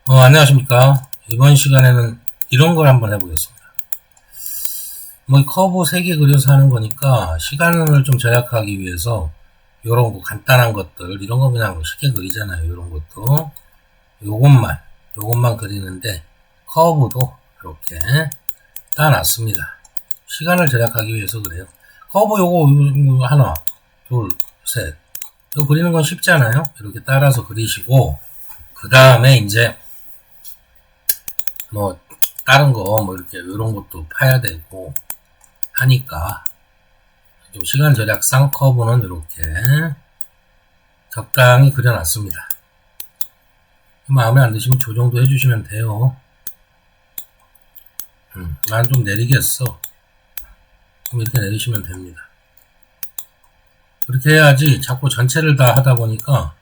안녕하십니까. 이번 시간에는 이런 걸 한번 해보겠습니다. 이 커브 3개 그려서 하는 거니까 시간을 좀 절약하기 위해서 이런 거 간단한 것들, 이런 거 그냥 쉽게 그리잖아요. 이런 것도. 요것만 그리는데 커브도 이렇게 따놨습니다. 시간을 절약하기 위해서 그래요. 커브 요거 하나, 둘, 셋. 이거 그리는 건 쉽잖아요. 이렇게 따라서 그리시고, 그 다음에 이제 다른 거 이렇게 이런 것도 파야 되고 하니까 좀 시간 절약상 커브는 이렇게 적당히 그려놨습니다. 마음에 안 드시면 조정도 해주시면 돼요. 난 좀 내리겠어. 그럼 이렇게 내리시면 됩니다. 그렇게 해야지 자꾸 전체를 다 하다 보니까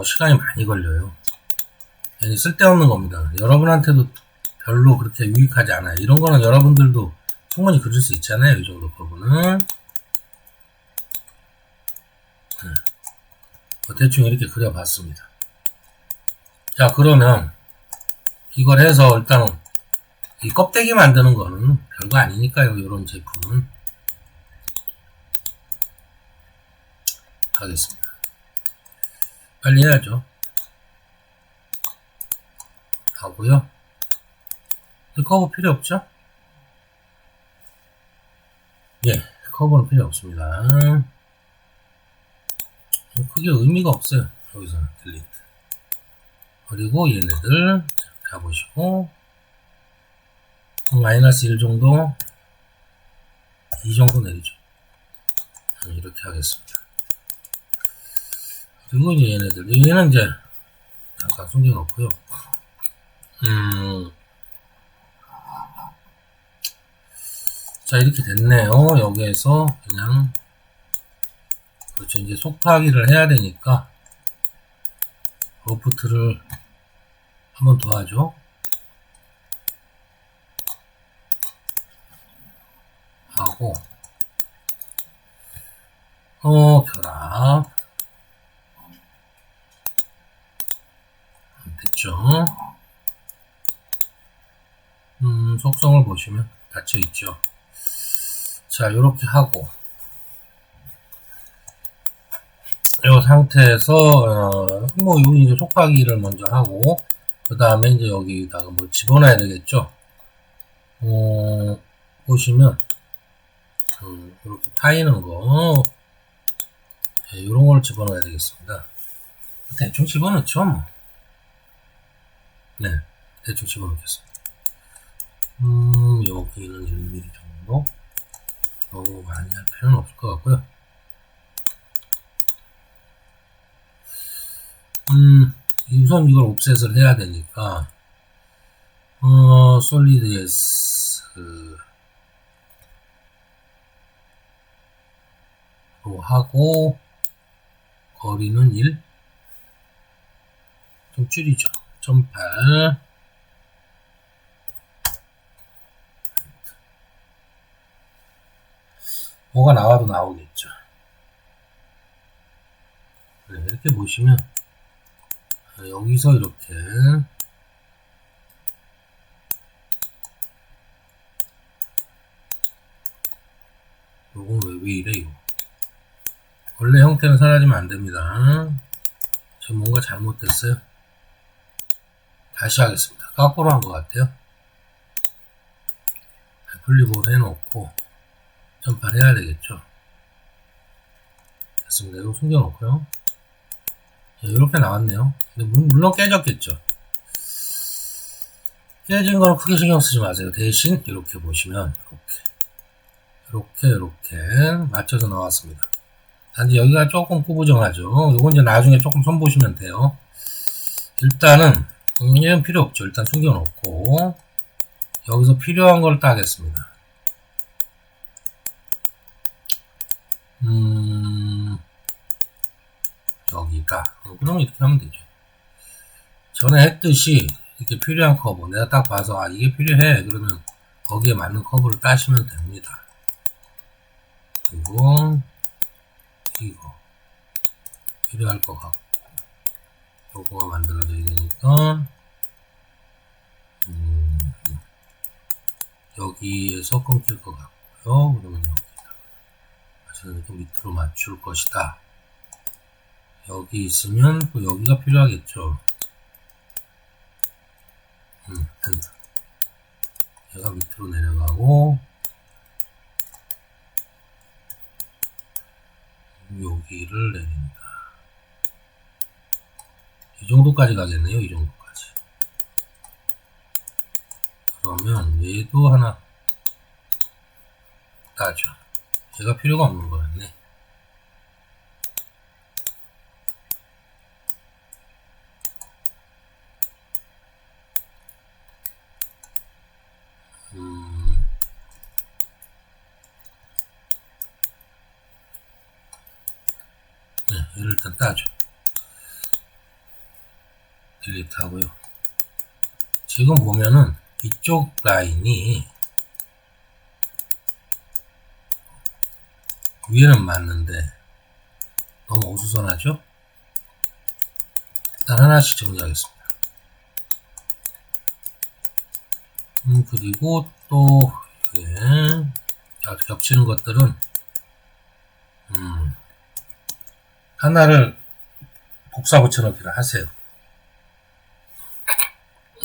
시간이 많이 걸려요. 괜히 쓸데없는 겁니다. 여러분한테도 별로 그렇게 유익하지 않아요. 이런 거는 여러분들도 충분히 그릴 수 있잖아요. 이 정도 커브는. 대충 이렇게 그려봤습니다. 자, 그러면 이걸 해서 일단은 이 껍데기 만드는 거는 별거 아니니까요. 이런 제품은 하겠습니다. 빨리 해야죠. 하고요. 커브 필요 없죠? 예, 커브는 필요 없습니다. 크게 의미가 없어요. 여기서는 딜리트. 그리고 얘네들 잡으시고 마이너스 1 정도, 2 정도 내리죠. 이렇게 하겠습니다. 그리고 이제 얘는 이제 잠깐 숨겨놓고요. 자, 이렇게 됐네요. 여기에서 그냥 그렇죠. 이제 속파하기를 해야 되니까 로프트를 한 번 더 하죠. 하고 결합 됐죠. 속성을 보시면 닫혀 있죠. 자, 요렇게 하고 이 상태에서 여기 이제 속파기를 먼저 하고 그 다음에 이제 여기다가 집어넣어야 되겠죠. 보시면 이렇게 파이는 거 이런 걸 집어넣어야 되겠습니다. 대충 집어넣죠. 네, 대충 집어넣겠습니다. 여기는 1mm 정도. 너무 많이 할 필요는 없을 것 같고요. 우선 이걸 옵셋을 해야 되니까 솔리드 S 로 하고 거리는 1 좀 줄이죠. 0.8 뭐가 나와도 나오겠죠. 네, 이렇게 보시면 여기서 이렇게 요건 왜 이래 이거. 원래 형태는 사라지면 안됩니다. 지금 뭔가 잘못됐어요. 다시 하겠습니다. 거꾸로 한 것 같아요. 플립을 해놓고 점파를 해야 되겠죠. 됐습니다. 이거 숨겨놓고요. 이렇게 나왔네요. 근데 물론 깨졌겠죠. 깨진 거는 크게 신경 쓰지 마세요. 대신 이렇게 보시면 이렇게 맞춰서 나왔습니다. 단지 여기가 조금 구부정하죠. 이건 이제 나중에 조금 손보시면 돼요. 일단은 얘는 필요 없죠. 일단 숨겨놓고 여기서 필요한 걸 따겠습니다. 여기가 그럼 이렇게 하면 되죠. 전에 했듯이 이렇게 필요한 커브 내가 딱 봐서 이게 필요해 그러면 거기에 맞는 커브를 따시면 됩니다. 그리고 이거 필요할 것 같고 요거가 만들어져야 되니까 여기에서 끊길 것 같고요. 그러면 여기다 맞춰서 밑으로 맞출 것이다. 여기 있으면 또 여기가 필요하겠죠. 된다. 얘가 밑으로 내려가고 여기를 내린다. 이 정도까지 가겠네요. 이 정도까지. 그러면 얘도 하나 따죠. 얘가 필요가 없는 거였네. 네, 얘를 일단 따죠. 딜리트 하고요. 지금 보면은 이쪽 라인이 위에는 맞는데 너무 어수선하죠? 일단 하나씩 정리하겠습니다. 그리고 또 예, 겹치는 것들은 하나를 복사 붙여넣기를 하세요.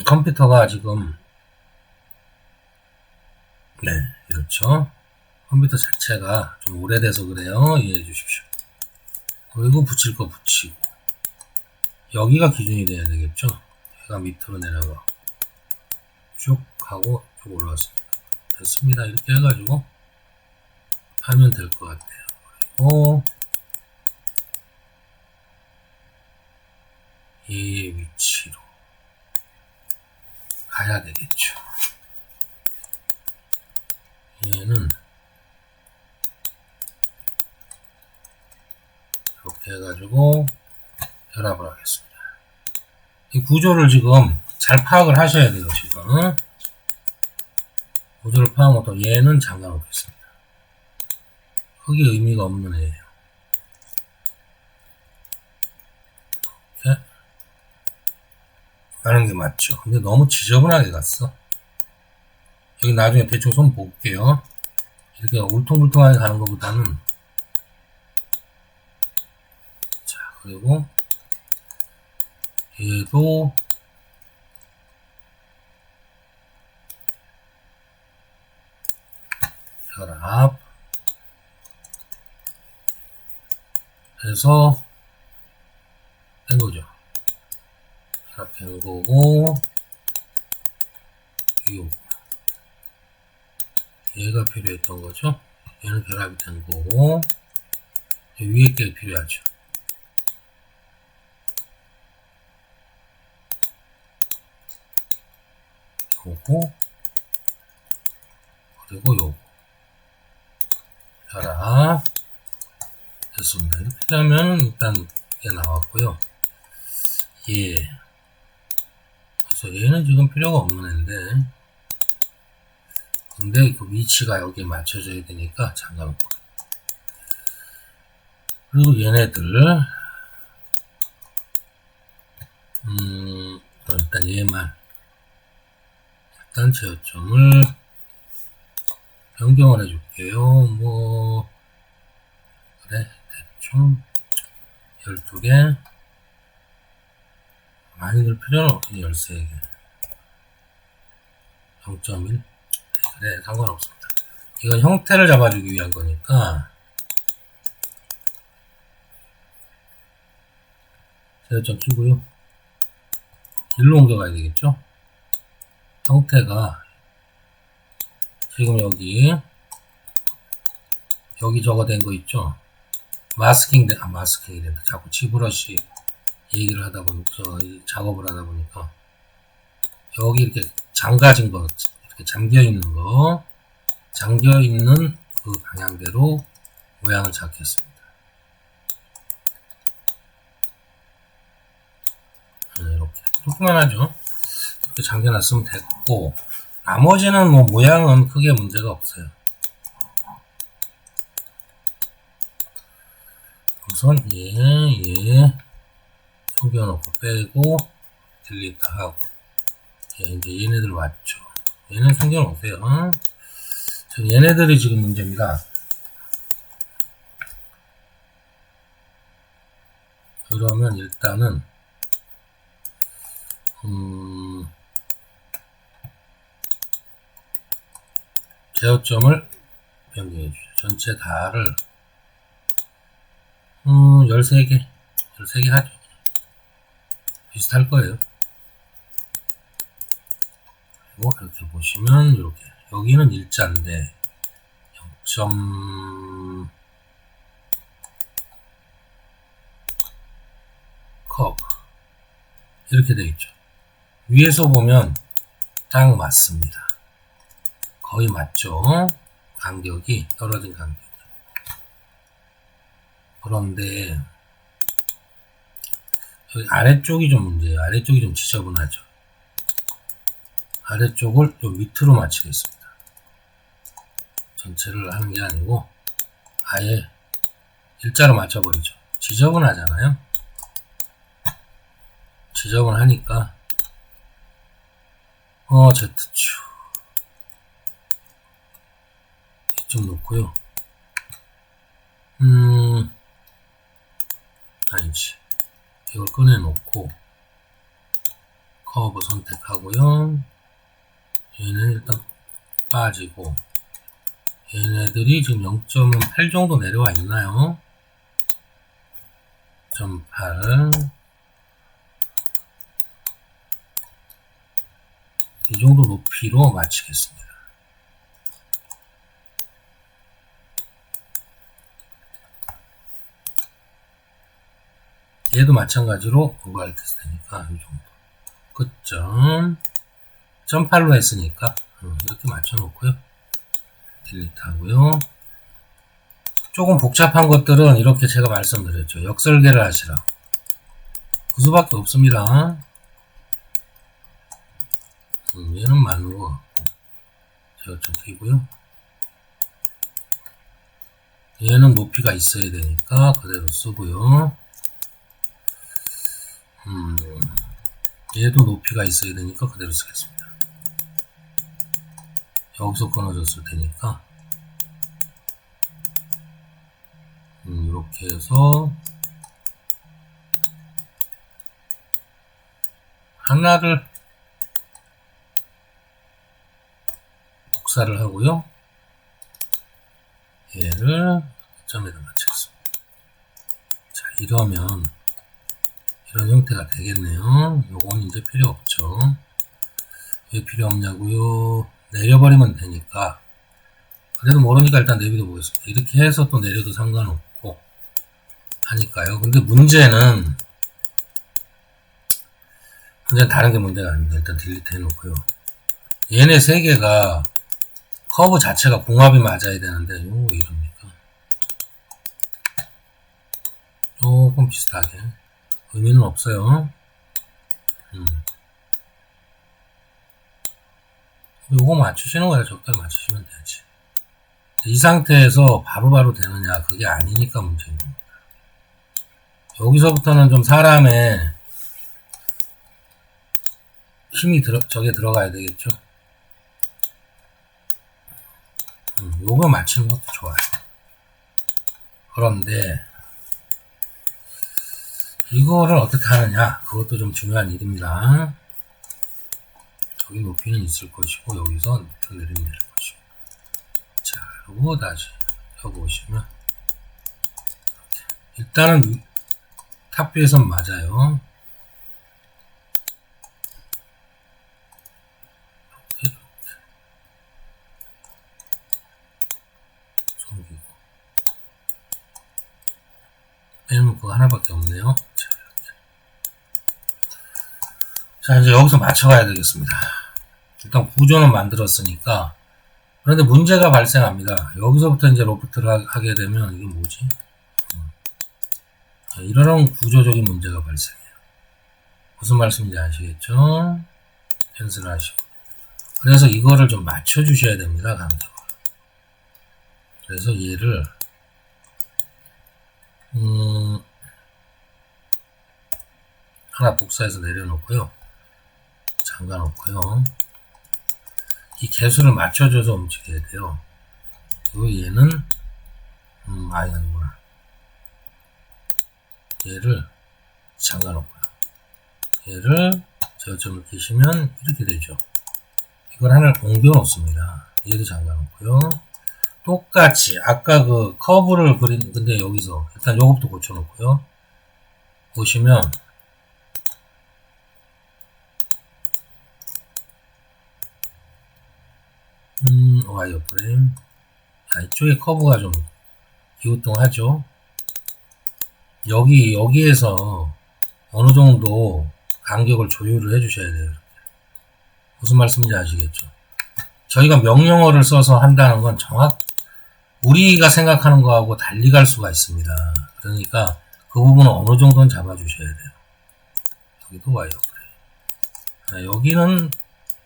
컴퓨터가 지금 네 이렇죠. 컴퓨터 자체가 좀 오래돼서 그래요. 이해해 주십시오. 그리고 붙일 거 붙이고 여기가 기준이 돼야 되겠죠. 얘가 밑으로 내려가 쭉 하고 쭉 올라왔습니다. 됐습니다. 이렇게 해가지고 하면 될 것 같아요. 그리고 이 위치로 가야 되겠죠. 얘는 이렇게 해가지고 결합을 하겠습니다. 이 구조를 지금 잘 파악을 하셔야 돼요. 지금 구조를 파악하면 얘는 잠가 놓겠습니다. 크게 의미가 없는 애예요. 이렇게 가는 게 맞죠. 근데 너무 지저분하게 갔어. 여기 나중에 대충 손 볼게요. 이렇게 울퉁불퉁하게 가는 것보다는 자 그리고 얘도 결합 해서 된 거죠. 결합된 거고 요 얘가 필요했던 거죠. 얘는 결합이 된 거고 위에 게 필요하죠. 요거 그리고 요거 결합 됐습니다. 이렇게 하면 일단 이게 나왔고요. 예. 그래서 얘는 지금 필요가 없는 애인데 근데 그 위치가 여기에 맞춰져야 되니까 잠깐만. 그리고 얘네들 일단 얘만 일단 제어점을 변경을 해줄게요. 뭐 그래 대충 12개 많이 들 필요는 없으니 13개 0.1 그래 상관없습니다. 이건 형태를 잡아주기 위한 거니까 제어점 쓰고요. 길로 옮겨가야 되겠죠. 형태가 지금 여기 저거 된 거 있죠. 마스킹이 된다. 자꾸 지브러시 얘기를 하다 보니까 작업을 하다 보니까 여기 이렇게 잠가진 거 이렇게 잠겨 있는 그 방향대로 모양을 잡겠습니다. 이렇게만 하죠. 이렇게 잠겨놨으면 됐고 나머지는 뭐 모양은 크게 문제가 없어요. 우선 얘 숨겨놓고 빼고 딜리트 하고 이제 얘네들 맞죠. 얘는 숨겨놓으세요. 얘네들이 지금 문제입니다. 그러면 일단은 제어점을 변경해 주죠. 전체 다를 13개 13개 하죠. 비슷할 거예요. 그리고 이렇게 보시면 이렇게 여기는 일자인데 0. 커브 이렇게 되어 있죠. 위에서 보면 딱 맞습니다. 거의 맞죠. 간격이 떨어진 간격. 그런데 여기 아래쪽이 좀 문제예요. 아래쪽이 좀 지저분하죠. 아래쪽을 좀 밑으로 맞추겠습니다. 전체를 하는 게 아니고 아예 일자로 맞춰버리죠. 지저분하잖아요. 지저분하니까 Z축 좀 놓고요. 아니지. 이걸 꺼내놓고 커브 선택하고요. 얘는 일단 빠지고 얘네들이 지금 0.8 정도 내려와 있나요? 0.8 이 정도 높이로 맞추겠습니다. 얘도 마찬가지로 오버할 테스트니까 이 정도. 끝점. 0.8로 했으니까 이렇게 맞춰놓고요. 딜리트 하고요. 조금 복잡한 것들은 이렇게 제가 말씀드렸죠. 역설계를 하시라. 그 수밖에 없습니다. 얘는 맞는 것 같고 제가 좀 끼고요. 얘는 높이가 있어야 되니까 그대로 쓰고요. 얘도 높이가 있어야 되니까 그대로 쓰겠습니다. 여기서 끊어졌을 테니까 이렇게 해서 하나를 복사를 하고요. 얘를 점에다 맞추겠습니다. 자, 이러면 이런 형태가 되겠네요. 요건 이제 필요 없죠. 왜 필요 없냐고요? 내려버리면 되니까. 그래도 모르니까 일단 내비둬 보겠습니다. 이렇게 해서 또 내려도 상관없고 하니까요. 근데 문제는 다른 게 문제가 아닙니다. 일단 딜리트 해놓고요. 얘네 세 개가 커브 자체가 궁합이 맞아야 되는데 왜 이럽니까? 조금 비슷하게 의미는 없어요. 요거 맞추시는 거예요. 적당히 맞추시면 되지. 이 상태에서 바로바로 되느냐 그게 아니니까 문제인 겁니다. 여기서부터는 좀 사람의 힘이 저게 들어가야 되겠죠. 요거 맞추는 것도 좋아요. 그런데 이거를 어떻게 하느냐 그것도 좀 중요한 일입니다. 여기 높이는 있을 것이고 여기서 밑으로 내리면 될 것이고 자 그리고 다시 여기 오시면 일단은 탑뷰에선 맞아요. 이렇게 숨기고 빼면 그거 하나밖에 없네요. 자 이제 여기서 맞춰가야 되겠습니다. 일단 구조는 만들었으니까. 그런데 문제가 발생합니다. 여기서부터 이제 로프트를 하게 되면 이게 뭐지? 이런 구조적인 문제가 발생해요. 무슨 말씀인지 아시겠죠? 캔슬 하시고. 그래서 이거를 좀 맞춰 주셔야 됩니다. 간격을. 그래서 얘를 하나 복사해서 내려놓고요. 잠가 놓고요. 이 개수를 맞춰줘서 움직여야 돼요. 그리고 얘는 아니구나. 얘를 잠가놓고요. 얘를 저점을 끼시면 이렇게 되죠. 이걸 하나를 옮겨 놓습니다. 얘도 잠가놓고요. 똑같이 아까 그 커브를 그린 근데 여기서 일단 요것도 고쳐놓고요. 보시면 와이어프레임. 자, 이쪽에 커브가 좀 기우뚱하죠. 여기에서 어느 정도 간격을 조율을 해주셔야 돼요. 무슨 말씀인지 아시겠죠? 저희가 명령어를 써서 한다는 건 우리가 생각하는 거하고 달리 갈 수가 있습니다. 그러니까 그 부분은 어느 정도는 잡아주셔야 돼요. 여기도 와이어프레임. 여기는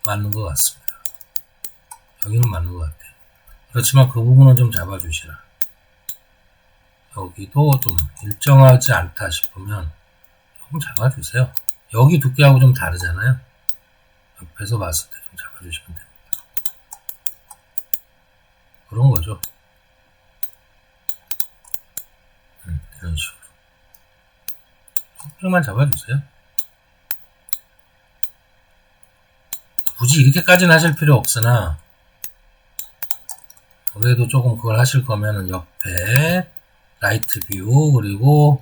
맞는 것 같습니다. 여기는 맞는 것 같아요. 그렇지만 그 부분은 좀 잡아주시라. 여기도 좀 일정하지 않다 싶으면 조금 잡아주세요. 여기 두께하고 좀 다르잖아요. 옆에서 봤을 때 좀 잡아주시면 됩니다. 그런 거죠. 이런 식으로. 조금만 잡아주세요. 굳이 이렇게까지는 하실 필요 없으나, 그래도 조금 그걸 하실 거면은 옆에 라이트 뷰, 그리고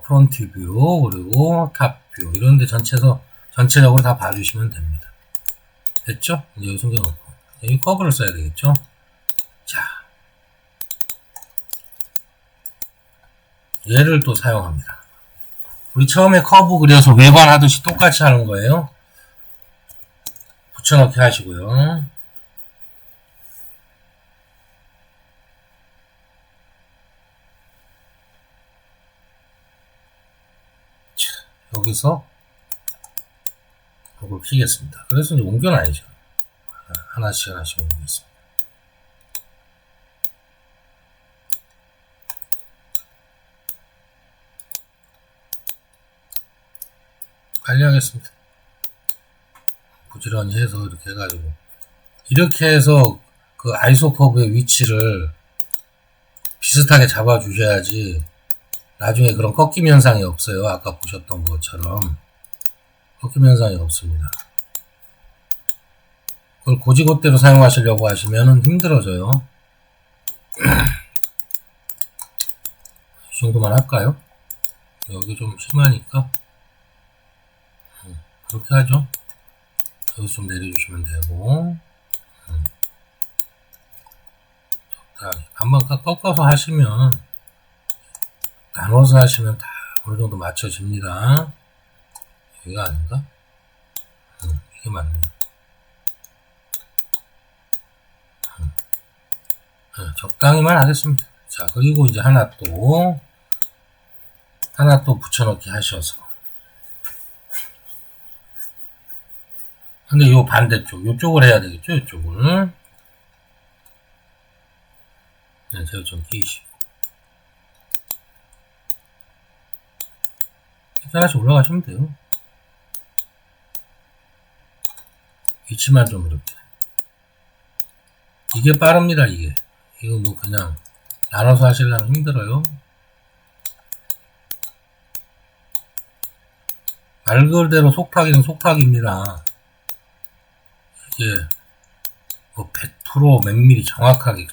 프론트 뷰, 그리고 탑 뷰, 이런데 전체적으로 다 봐주시면 됩니다. 됐죠? 이제 여기 숨겨놓고 여기 커브를 써야 되겠죠? 자, 얘를 또 사용합니다. 우리 처음에 커브 그려서 외관 하듯이 똑같이 하는 거예요. 붙여넣기 하시고요. 여기서 이걸 피겠습니다. 그래서 이제 옮겨놔야죠. 하나씩 옮기겠습니다. 관리하겠습니다. 부지런히 해서 이렇게 해가지고 이렇게 해서 그 아이소 커브의 위치를 비슷하게 잡아주셔야지 나중에 그런 꺾임 현상이 없어요. 아까 보셨던 것처럼 꺾임 현상이 없습니다. 그걸 고지곳대로 사용하시려고 하시면 힘들어져요. 이 정도만 할까요? 여기 좀 심하니까 그렇게 하죠. 여기서 좀 내려주시면 되고 적당히 한번 꺾어서 하시면 나눠서 하시면 다 어느 정도 맞춰집니다. 여기가 아닌가? 이게 맞네요. 적당히만 하겠습니다. 자, 그리고 이제 하나 또 붙여넣기 하셔서. 근데 요 반대쪽, 요쪽을 해야 되겠죠? 요쪽을. 네, 제가 좀 끼시고. 하나씩 올라가시면 돼요. 위치만 좀 이렇게. 이게 빠릅니다, 이게. 이거 뭐 그냥 나눠서 하시려면 힘들어요. 말 그대로 속팍이는 속팍입니다. 이게 뭐 100% 몇 미리 정확하게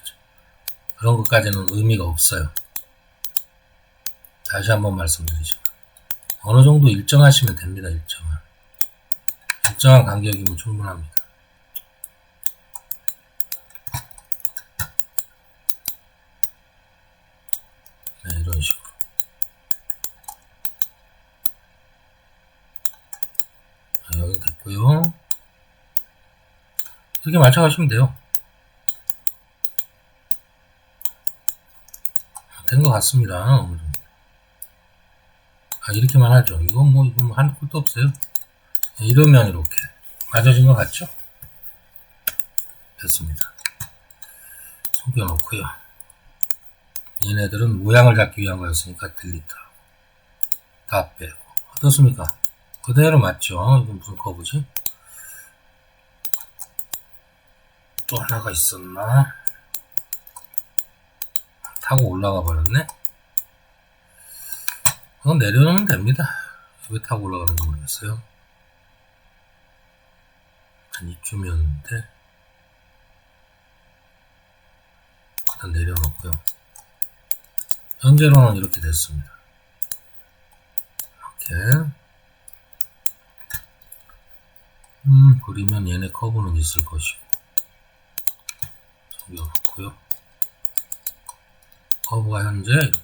그런 것까지는 의미가 없어요. 다시 한번 말씀드리죠. 어느 정도 일정하시면 됩니다. 일정한 간격이면 충분합니다. 네, 이런 식으로. 네, 여기 됐고요. 이렇게 맞춰가시면 돼요. 된 것 같습니다. 이렇게만 하죠. 이건 뭐 한 꿀도 없어요. 네, 이러면 이렇게 맞아진 것 같죠? 됐습니다. 숨겨놓고요. 얘네들은 모양을 잡기 위한 거였으니까 딜리트하고 다 빼고. 어떻습니까? 그대로 맞죠? 이건 무슨 커브지? 또 하나가 있었나? 타고 올라가 버렸네. 그건 내려놓으면 됩니다. 왜 타고 올라가는지 모르겠어요. 한 이쯤이었는데 일단 내려놓고요. 현재로는 이렇게 됐습니다. 이렇게 그리면 얘네 커브는 있을 것이고 숨겨놓고요. 커브가 현재 이렇게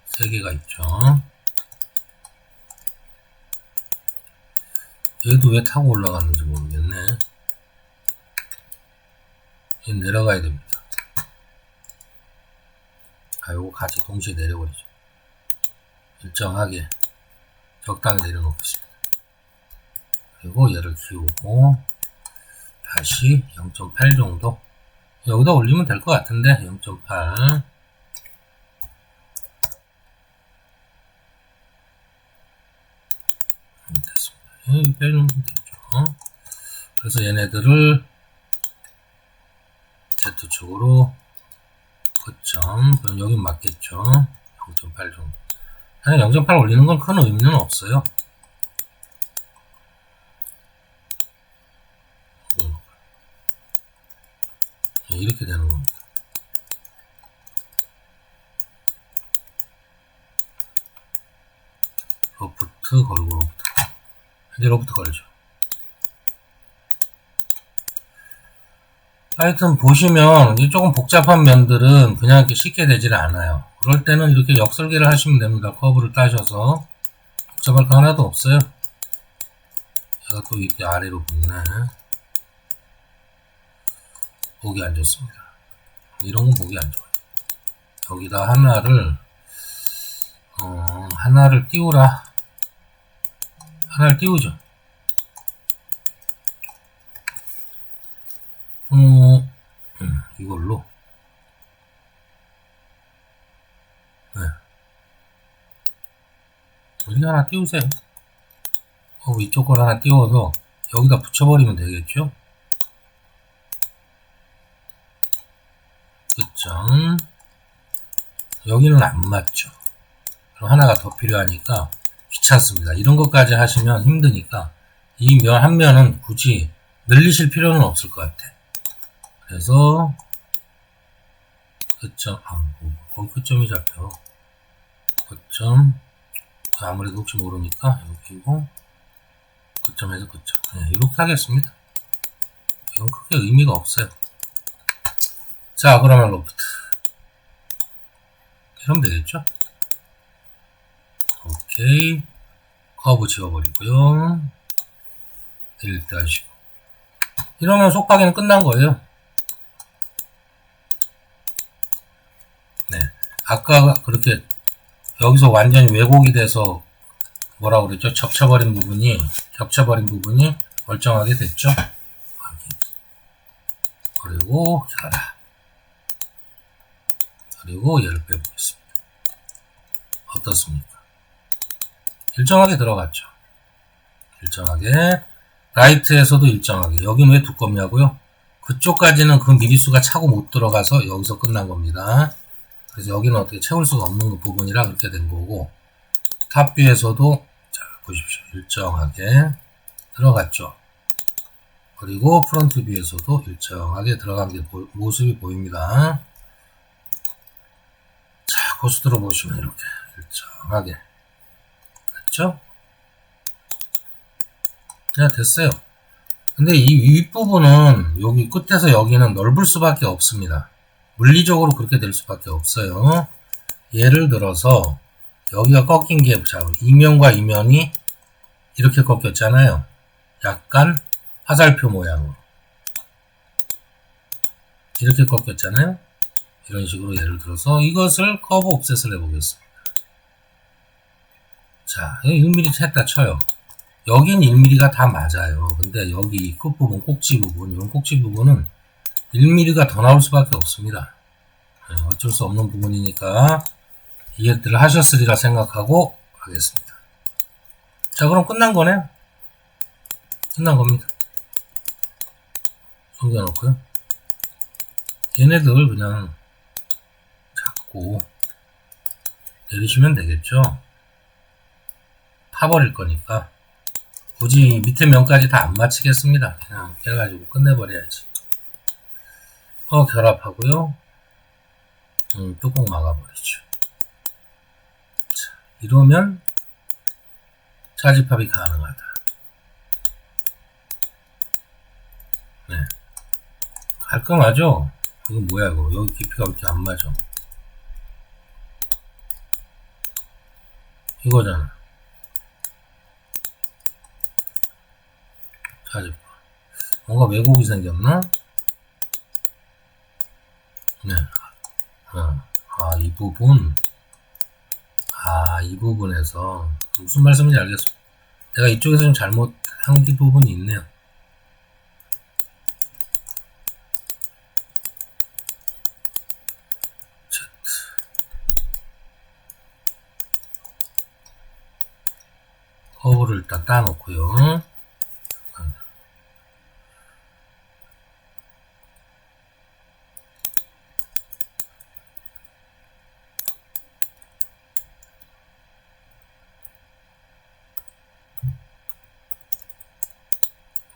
3개가 있죠. 얘도 왜 타고 올라갔는지 모르겠네. 얘 내려가야 됩니다. 요거 같이 동시에 내려버리죠. 일정하게 적당히 내려놓겠습니다. 그리고 얘를 키우고 다시 0.8 정도 여기다 올리면 될 것 같은데 0.8 됐습니다. 여기 빼놓으면 되죠. 그래서 얘네들을 Z축으로 그점 그럼 여긴 맞겠죠. 0.8 정도. 사실 0.8 올리는 건 큰 의미는 없어요. 이렇게 되는 겁니다. 로프트 걸고 로프트. 이제 로프트 걸죠. 하여튼 보시면 이 조금 복잡한 면들은 그냥 이렇게 쉽게 되질 않아요. 그럴 때는 이렇게 역설계를 하시면 됩니다. 커브를 따셔서 복잡할 거 하나도 없어요. 얘가 또 이렇게 아래로 붙네. 보기 안 좋습니다. 이런 건 보기 안 좋아요. 여기다 하나를 띄우라. 하나를 띄우죠. 이걸로 네. 여기 하나 띄우세요. 위쪽 걸 하나 띄워서 여기다 붙여버리면 되겠죠. 그점 여기는 안 맞죠. 그럼 하나가 더 필요하니까 귀찮습니다. 이런 것까지 하시면 힘드니까 이 면 한 면은 굳이 늘리실 필요는 없을 것 같아. 그래서 끝점 거기 끝점이 잡혀. 끝점 아무래도 혹시 모르니까 여기고 끝점에서 끝점. 네, 이렇게 하겠습니다. 이건 크게 의미가 없어요. 자, 그러면 로프트 이러면 되겠죠. 오케이. 커브 지워버리고요. 딜리트 하시고 이러면 속박이는 끝난 거예요. 네, 아까 그렇게 여기서 완전히 왜곡이 돼서 뭐라고 그랬죠? 겹쳐버린 부분이 멀쩡하게 됐죠. 그리고 자라. 그리고 얘를 빼보겠습니다. 어떻습니까? 일정하게 들어갔죠. 일정하게. 라이트에서도 일정하게. 여기는 왜 두껍냐고요? 그쪽까지는 그 미리수가 차고 못 들어가서 여기서 끝난 겁니다. 그래서 여기는 어떻게 채울 수가 없는 부분이라 그렇게 된 거고, 탑뷰에서도 자 보십시오. 일정하게 들어갔죠. 그리고 프론트 뷰에서도 일정하게 들어간 게 모습이 보입니다. 자, 코스트로 보시면 이렇게 일정하게 됐죠? 자, 됐어요. 근데 이 윗부분은 여기 끝에서 여기는 넓을 수밖에 없습니다. 물리적으로 그렇게 될 수밖에 없어요. 예를 들어서 여기가 꺾인 게 자, 이면과 이면이 이렇게 꺾였잖아요. 약간 화살표 모양으로 이렇게 꺾였잖아요. 이런 식으로 예를 들어서 이것을 커브 옵셋을 해보겠습니다. 자, 1mm 했다 쳐요. 여긴 1mm가 다 맞아요. 근데 여기 끝부분, 꼭지 부분, 이런 꼭지 부분은 1mm가 더 나올 수밖에 없습니다. 네, 어쩔 수 없는 부분이니까 이해들을 하셨으리라 생각하고 하겠습니다. 자, 그럼 끝난 거네. 끝난 겁니다. 숨겨놓고요. 얘네들 그냥 잡고 내리시면 되겠죠. 파버릴 거니까 굳이 밑에 면까지 다 안 맞추겠습니다. 그냥 해가지고 끝내버려야지. 결합하고요. 뚜껑 막아버리죠. 자, 이러면 차집합이 가능하다. 네, 깔끔하죠? 이건 뭐야 이거. 여기 깊이가 왜 이렇게 안 맞아. 이거잖아. 차집합. 뭔가 왜곡이 생겼나? 네. 이 부분. 이 부분에서 무슨 말씀인지 알겠습니다. 내가 이쪽에서 좀 잘못한 부분이 있네요. 커브를 일단 따놓고요.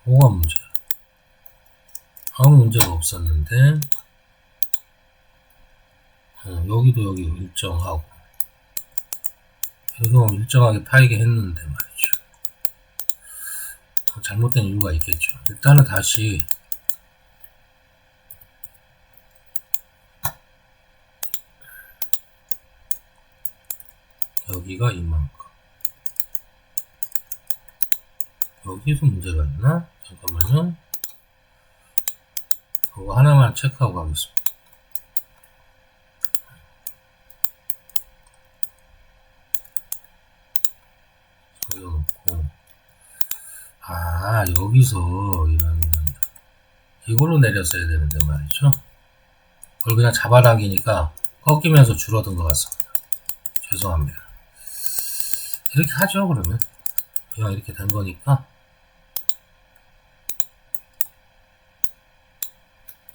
뭐가 문제야? 아무 문제가 없었는데 여기도 여기 일정하고 여기도 일정하게 파이게 했는데 말이죠. 잘못된 이유가 있겠죠. 일단은 다시 여기가 이만큼. 여기서 문제가 있나? 잠깐만요. 그거 하나만 체크하고 가겠습니다. 올려놓고 여기서 이걸로 내렸어야 되는데 말이죠. 그걸 그냥 잡아당기니까 꺾이면서 줄어든 것 같습니다. 죄송합니다. 이렇게 하죠. 그러면 그냥 이렇게 된 거니까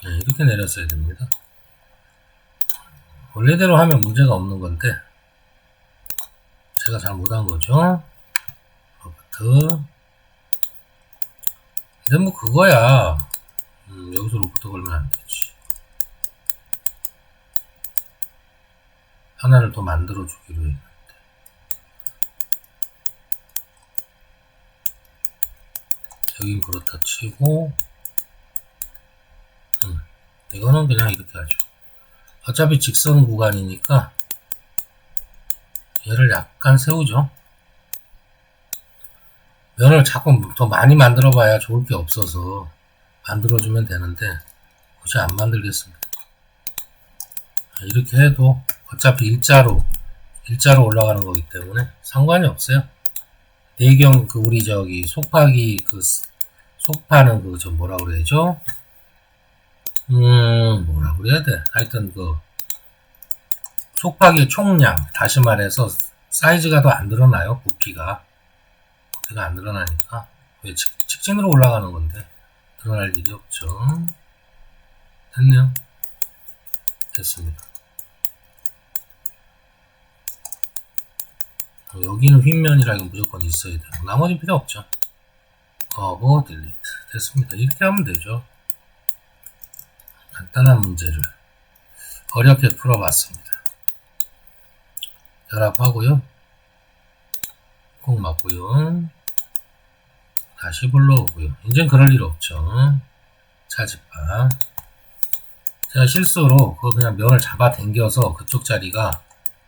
이렇게 내렸어야 됩니다. 원래대로 하면 문제가 없는 건데 제가 잘못한 거죠. 로프트. 근데 뭐 그거야. 여기서 로프트 걸면 안 되지. 하나를 더 만들어 주기로 했는데. 여긴 그렇다 치고 이거는 그냥 이렇게 하죠. 어차피 직선 구간이니까 얘를 약간 세우죠. 면을 자꾸 더 많이 만들어 봐야 좋을 게 없어서 만들어주면 되는데 굳이 안 만들겠습니다. 이렇게 해도 어차피 일자로 올라가는 거기 때문에 상관이 없어요. 내경 우리 속파기 속파는 뭐라 그래야죠? 뭐라 그래야 돼? 하여튼 속파기의 총량, 다시 말해서 사이즈가 더 안 늘어나요. 부피가 안 늘어나니까 왜 직진으로 올라가는 건데 늘어날 일이 없죠. 됐네요. 됐습니다. 여기는 윗면이라 이건 무조건 있어야 되고 나머지 필요 없죠. 커버 딜리트 됐습니다. 이렇게 하면 되죠. 간단한 문제를 어렵게 풀어봤습니다. 결합하고요. 꼭 맞고요. 다시 불러오고요. 이젠 그럴 일 없죠. 차집합. 제가 실수로 그냥 면을 잡아 당겨서 그쪽 자리가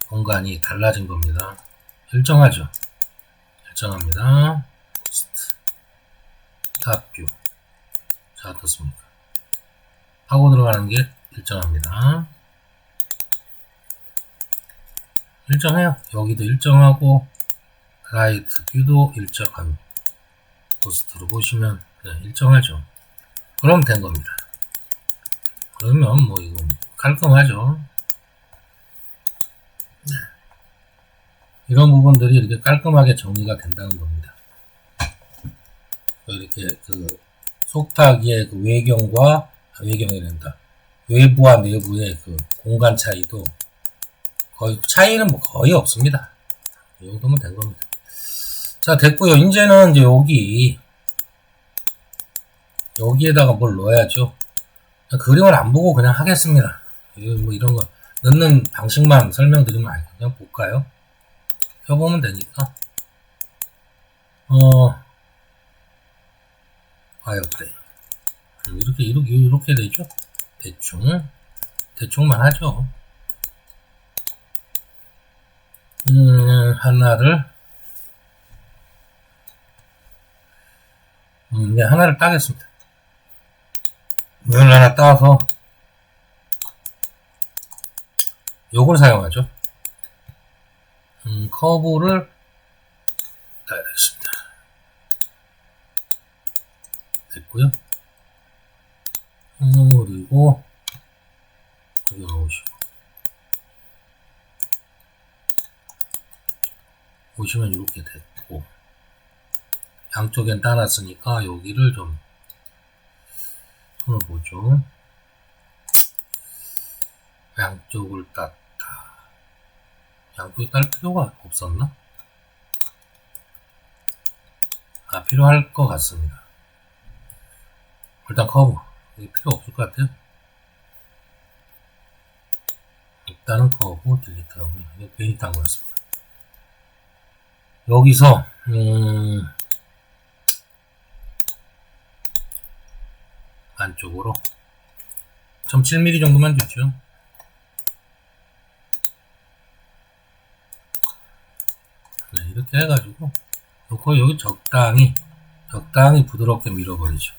공간이 달라진 겁니다. 일정하죠. 일정합니다. 탑뷰. 자, 어떻습니까? 파고 들어가는 게 일정합니다. 일정해요. 여기도 일정하고 라이트 뷰도 일정하고 포스트로 보시면 일정하죠. 그럼 된 겁니다. 그러면 뭐 이거 깔끔하죠. 이런 부분들이 이렇게 깔끔하게 정리가 된다는 겁니다. 이렇게 속파기의 외경과 외경이 된다. 외부와 내부의 공간 차이도 거의 차이는 뭐 거의 없습니다. 이 정도면 된 겁니다. 자, 됐고요. 이제는 이제 여기에다가 뭘 넣어야죠. 그림을 안 보고 그냥 하겠습니다. 뭐 이런 거 넣는 방식만 설명드리면 알고 그냥 볼까요? 펴보면 되니까. 와이어프레임. 이렇게 되죠? 대충만 하죠. 하나를, 네, 하나를 따겠습니다. 이걸 하나 따서, 요걸 사용하죠. 커브를 따야겠습니다. 됐고요. 그리고 여기 넣으시고 보시면 이렇게 됐고, 양쪽엔 따놨으니까 여기를 좀 손을 보죠. 양쪽을 땄다. 양쪽에 딸 필요가 없었나? 필요할 것 같습니다. 일단 커브 이게 필요 없을 것 같아요. 일단은 커브 딜리트하고요. 이거 괜히 딴 거였습니다. 여기서 안쪽으로 0.7mm 정도만 주죠. 네, 이렇게 해가지고 놓고 여기 적당히 부드럽게 밀어버리죠.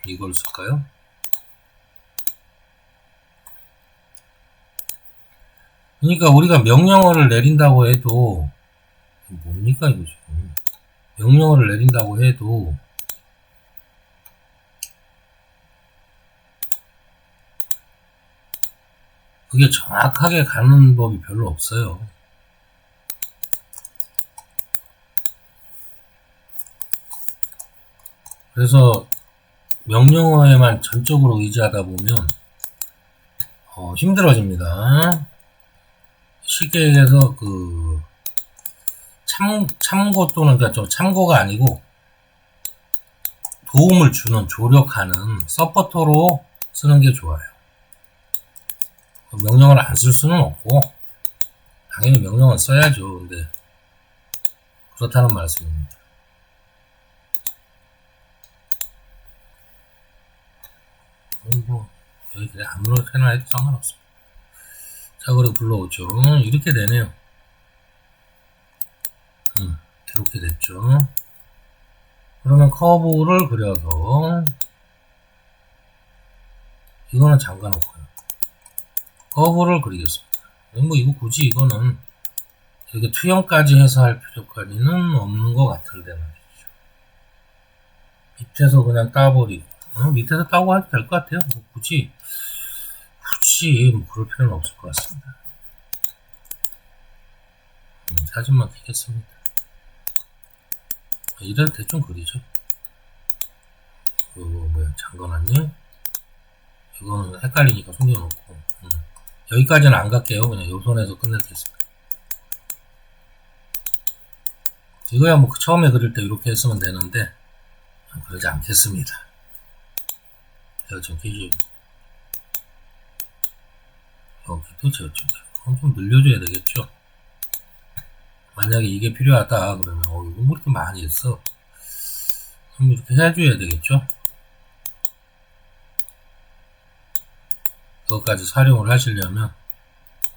이걸 쓸까요? 그러니까 우리가 명령어를 내린다고 해도 뭡니까 이거 지금 명령어를 내린다고 해도 그게 정확하게 가는 법이 별로 없어요. 그래서 명령어에만 전적으로 의지하다 보면 힘들어집니다. 쉽게 얘기해서 그 참고 또는 그러니까 좀 참고가 아니고 도움을 주는 조력하는 서포터로 쓰는 게 좋아요. 명령어를 안 쓸 수는 없고 당연히 명령어는 써야죠. 근데 그렇다는 말씀입니다. 뭐 여기 그냥 아무렇게나 해도 상관없습니다. 자, 그리고 불러오죠. 이렇게 되네요. 이렇게 됐죠. 그러면 커브를 그려서 이거는 잠가놓고요. 커브를 그리겠습니다. 뭐 이거 굳이 이거는 이렇게 투영까지 해서 할 필요까지는 없는 것 같은데 말이죠. 밑에서 그냥 따버리고 밑에서 따고 해도 될 것 같아요. 굳이 뭐 그럴 필요는 없을 것 같습니다. 사진만 끼겠습니다. 이래도 대충 그리죠. 뭐야, 잠궈놨니? 이거는 헷갈리니까 숨겨놓고 여기까지는 안 갈게요. 그냥 요 손에서 끝내겠습니다. 이거야 뭐 처음에 그릴 때 이렇게 했으면 되는데 그러지 않겠습니다. 제가 좀 끼시고 여기도 제가 좀 늘려줘야 되겠죠. 만약에 이게 필요하다 그러면 이거 뭐 이렇게 많이 했어. 그럼 이렇게 해줘야 되겠죠. 그것까지 활용을 하시려면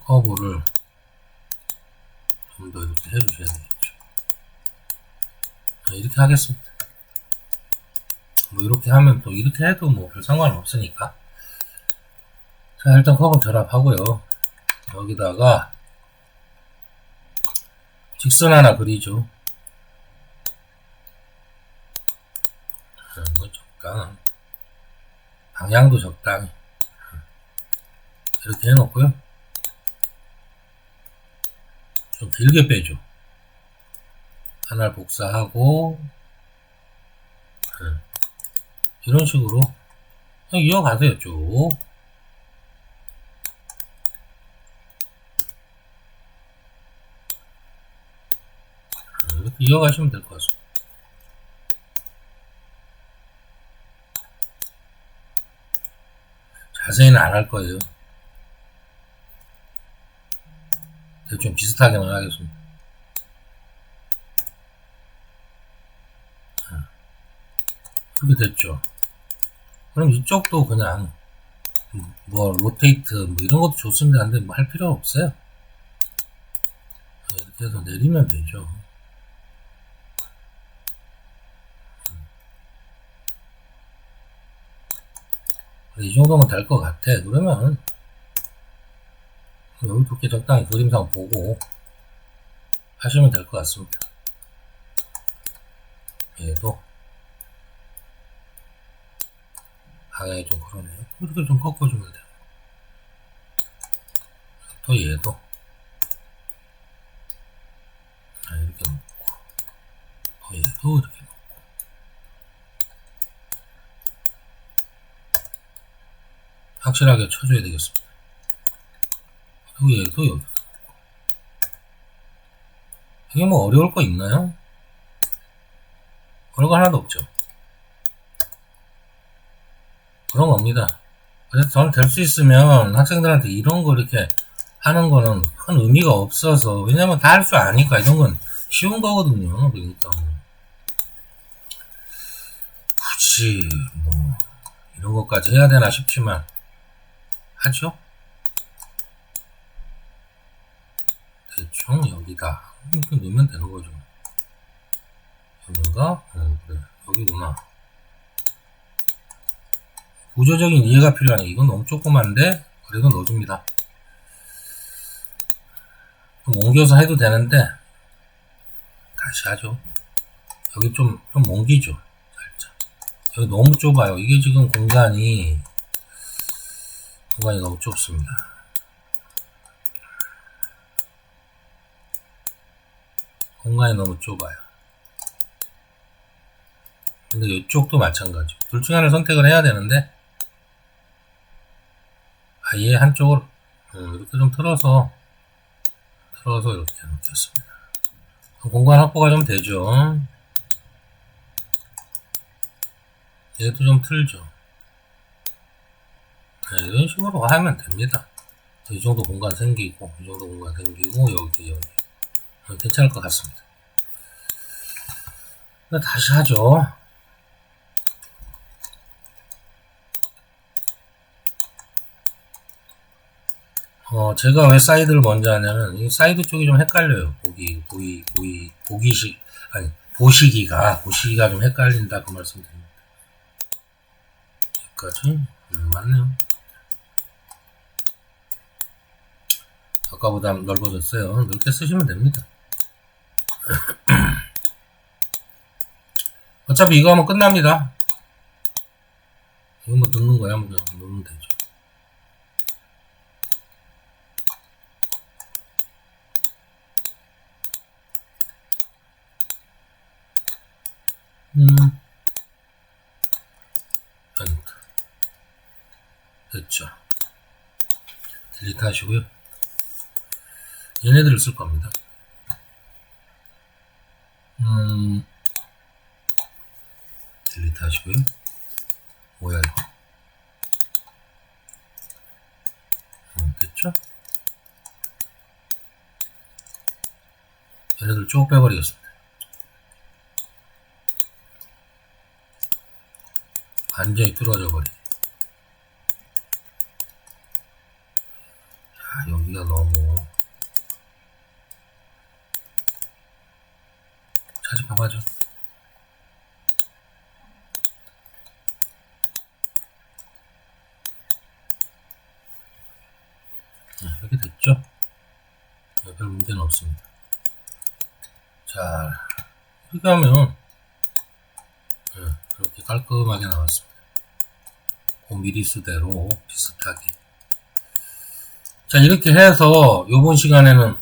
커브를 좀 더 이렇게 해주셔야 되겠죠. 이렇게 하겠습니다. 뭐 이렇게 하면 또 이렇게 해도 뭐 별 상관은 없으니까. 자, 일단 커브는 결합하고요. 여기다가 직선 하나 그리죠. 뭐 적당한 방향도 적당히 이렇게 해놓고요. 좀 길게 빼죠. 하나를 복사하고 이런 식으로 이어가세요, 쭉. 이렇게 이어가시면 될 것 같습니다. 자세히는 안 할 거예요. 대충 비슷하게만 하겠습니다. 그렇게 됐죠. 그럼 이쪽도 그냥 뭐 로테이트 뭐 이런 것도 좋습니다. 근데 뭐 할 필요 없어요. 이렇게 해서 내리면 되죠. 이 정도면 될 것 같아. 그러면 여기 두께 적당히 그림상 보고 하시면 될 것 같습니다. 얘도 방향이 좀 그러네요. 이렇게 좀 꺾어주면 돼요. 또 얘도 이렇게 놓고 또 얘도 이렇게 놓고 확실하게 쳐줘야 되겠습니다. 그리고 얘도 여기서 놓고 이게 뭐 어려울 거 있나요? 그런 거 하나도 없죠. 그런 겁니다. 그래서 저는 될 수 있으면 학생들한테 이런 거 이렇게 하는 거는 큰 의미가 없어서, 왜냐면 다 할 줄 아니까. 이런 건 쉬운 거거든요. 그러니까 굳이 뭐 이런 것까지 해야 되나 싶지만 하죠. 대충 여기다 이렇게 넣으면 되는 거죠. 여긴가? 그래, 여기구나. 구조적인 이해가 필요하네. 이건 너무 조그만데 그래도 넣어줍니다. 좀 옮겨서 해도 되는데 다시 하죠. 여기 좀 옮기죠. 살짝. 여기 너무 좁아요. 이게 지금 공간이 너무 좁습니다. 공간이 너무 좁아요. 근데 이쪽도 마찬가지. 둘 중에 하나를 선택을 해야 되는데 아예 한쪽을 이렇게 좀 틀어서 이렇게 놓겠습니다. 공간 확보가 좀 되죠. 얘도 좀 틀죠. 네, 이런 식으로 하면 됩니다. 이 정도 공간 생기고, 이 정도 공간 생기고, 여기. 괜찮을 것 같습니다. 다시 하죠. 제가 왜 사이드를 먼저 하냐면, 이 사이드 쪽이 좀 헷갈려요. 보시기가 좀 헷갈린다, 그 말씀 드립니다. 여기까지? 맞네요. 아까보다 넓어졌어요. 넓게 쓰시면 됩니다. 어차피 이거 하면 끝납니다. 이거 뭐 넣는 거야, 그냥 넣으면 되죠. 됐죠. 딜리트 하시고요. 얘네들을 쓸 겁니다. 딜리트 하시고요. 뭐야 이거. 됐죠? 얘네들 쭉 빼버리겠습니다. 완전히 뚫어져 버리게. 자, 여기가 너무 차집합하죠. 이렇게 됐죠? 별 문제는 없습니다. 자, 이렇게 하면 이렇게 깔끔하게 나왔습니다. 그 미리수대로 비슷하게. 자, 이렇게 해서 요번 시간에는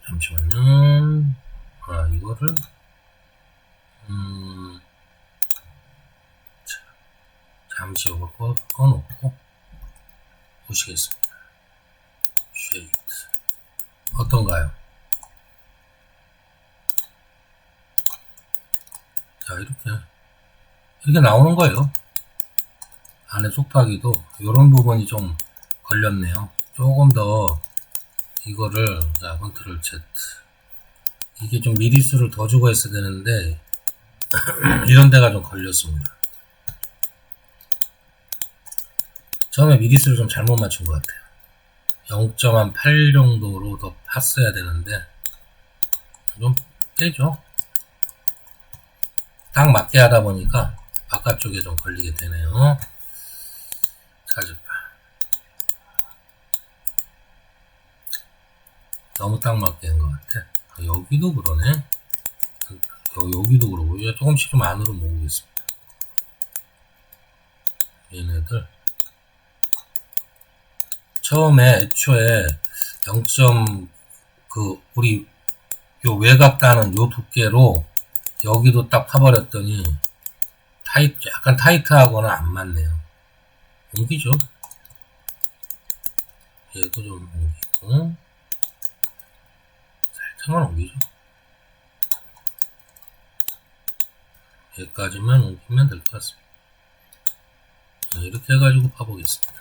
잠시만요. 이거를 잠시 요걸 꺼놓고 보시겠습니다. 쉐이드 어떤가요? 자, 이렇게 나오는 거예요. 안에 속파기도 이런 부분이 좀 걸렸네요. 조금 더 이거를, 자, 컨트롤 Z. 이게 좀 미리수를 더 주고 했어야 되는데 이런 데가 좀 걸렸습니다. 처음에 미리수를 좀 잘못 맞춘 것 같아요. 0.8 정도로 더 팠어야 되는데 좀 빼죠. 딱 맞게 하다 보니까 바깥쪽에 좀 걸리게 되네요. 자주파 너무 딱 맞게 한 것 같아. 여기도 그러네. 여기도 그러고 조금씩 좀 안으로 모으겠습니다. 얘네들 처음에 애초에 0. 우리 요 외곽 따는 요 두께로 여기도 딱 파버렸더니 약간 타이트하거나 안 맞네요. 옮기죠. 얘도 좀 옮기고 살짝만 옮기죠. 여기까지만 옮기면 될 것 같습니다. 이렇게 해가지고 파보겠습니다.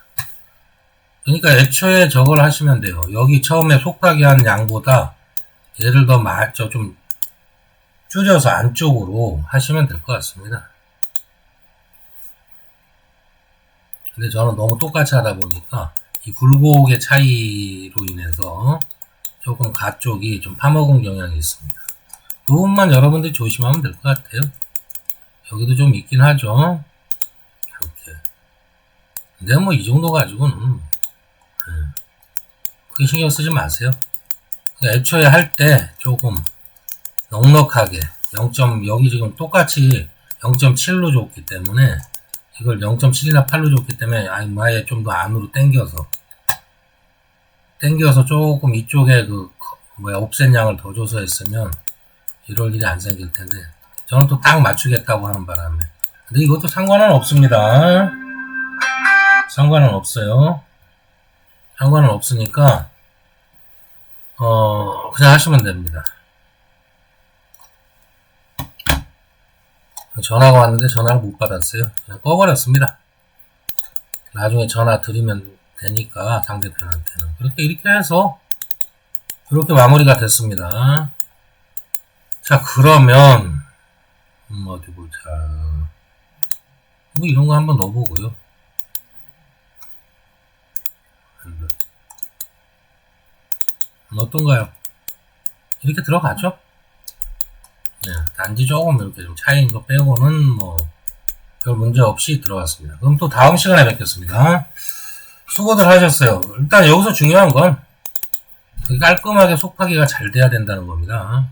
그러니까 애초에 저걸 하시면 돼요. 여기 처음에 속파기 한 양보다 얘를 더 좀 줄여서 안쪽으로 하시면 될 것 같습니다. 근데 저는 너무 똑같이 하다 보니까 이 굴곡의 차이로 인해서 조금 가쪽이 좀 파먹은 경향이 있습니다. 그 부분만 여러분들이 조심하면 될 것 같아요. 여기도 좀 있긴 하죠. 이렇게. 근데 뭐 이 정도 가지고는 크게 신경 쓰지 마세요. 그러니까 애초에 할 때 조금 넉넉하게 여기 지금 똑같이 0.7로 줬기 때문에 이걸 0.7이나 8로 줬기 때문에 아예 좀 더 안으로 당겨서 조금 이쪽에 옵셋 양을 더 줘서 했으면 이럴 일이 안 생길 텐데 저는 또 딱 맞추겠다고 하는 바람에 근데 이것도 상관은 없습니다. 상관은 없어요. 상관은 없으니까 그냥 하시면 됩니다. 전화가 왔는데 전화를 못 받았어요. 그냥 꺼버렸습니다. 나중에 전화 드리면 되니까 상대편한테는 이렇게 해서 이렇게 마무리가 됐습니다. 자, 그러면 어디 보자. 뭐 이런 거 한번 넣어보고요. 어떤가요? 이렇게 들어가죠? 네, 단지 조금 이렇게 좀 차이인 거 빼고는 뭐 별 문제 없이 들어갔습니다. 그럼 또 다음 시간에 뵙겠습니다. 수고들 하셨어요. 일단 여기서 중요한 건 깔끔하게 속파기가 잘 돼야 된다는 겁니다.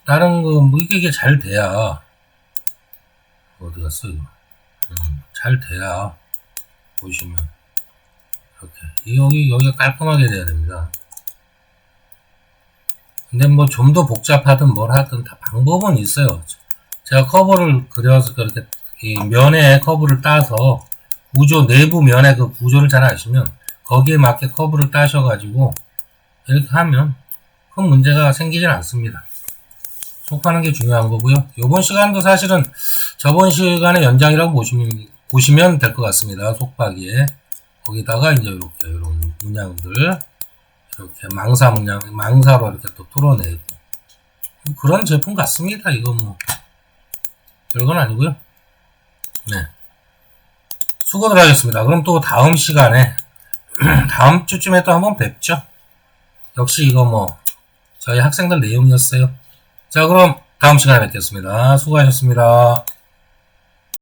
다른 거 뭐 이게 잘 돼야 어디 갔어 이거? 잘 돼야 보시면 이렇게 여기가 깔끔하게 돼야 됩니다. 근데 뭐 좀 더 복잡하든 뭘 하든 다 방법은 있어요. 제가 커브를 그려서 그렇게 이 면에 커브를 따서 내부 면의 그 구조를 잘 아시면 거기에 맞게 커브를 따셔가지고 이렇게 하면 큰 문제가 생기진 않습니다. 속하는 게 중요한 거고요. 이번 시간도 사실은 저번 시간의 연장이라고 보시면 될 것 같습니다. 속박이에 거기다가 이제 이런 문양들 이렇게 망사로 이렇게 또 뚫어내고 그런 제품 같습니다. 이거 뭐 별건 아니고요. 네, 수고들 하셨습니다. 그럼 또 다음 시간에 다음 주쯤에 또 한번 뵙죠. 역시 이거 뭐 저희 학생들 내용이었어요. 자, 그럼 다음 시간에 뵙겠습니다. 수고하셨습니다.